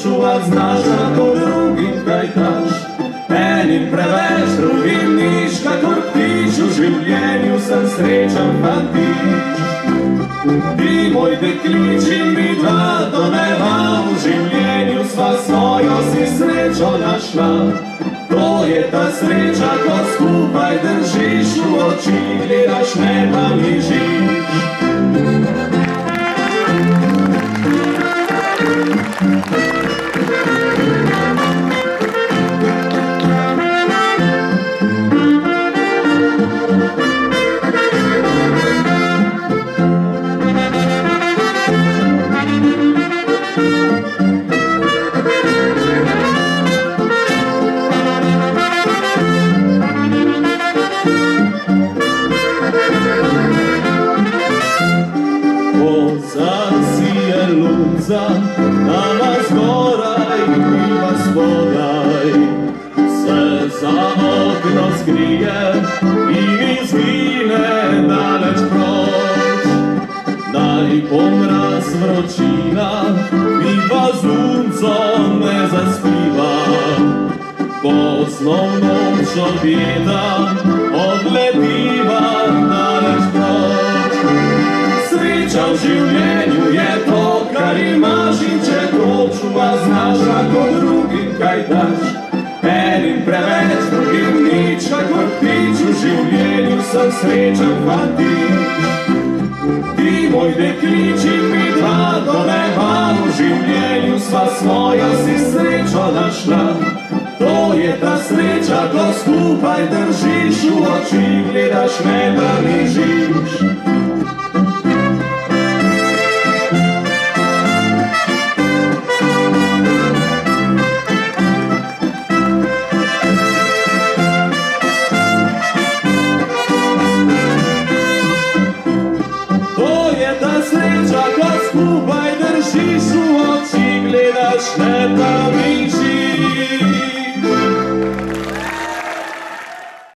čuvat znaš, kako drugim kaj daš. Enim preveč, drugim niš, kakor ptič, v življenju sem srečen fantič. Ti moj deklič in mi dva do neba, v življenju sva svojo si srečo našla. To je ta sreča, ko skupaj držiš, v oči gledaš, ne pa mižiš. Zasije lunca, nama zgoraj, piva spodaj. Se za okno skrije in izgine daleč proč. Naj pomraz vročina, piva z luncom ne zaspiva. Pozno v noč objeda, odletiva daleč proč. Sreča v življenju je to, kar imaš, in če to čuva znaš, kako drugim kaj daš. Enim preveč, drugim nič, kakor ptič, v življenju sem srečen fantič. Ti moj deklič in mi dva do neba, v življenju sva svojo si srečo našla. To je ta sreča, ko skupaj držiš, v oči gledaš, ne pa mižiš.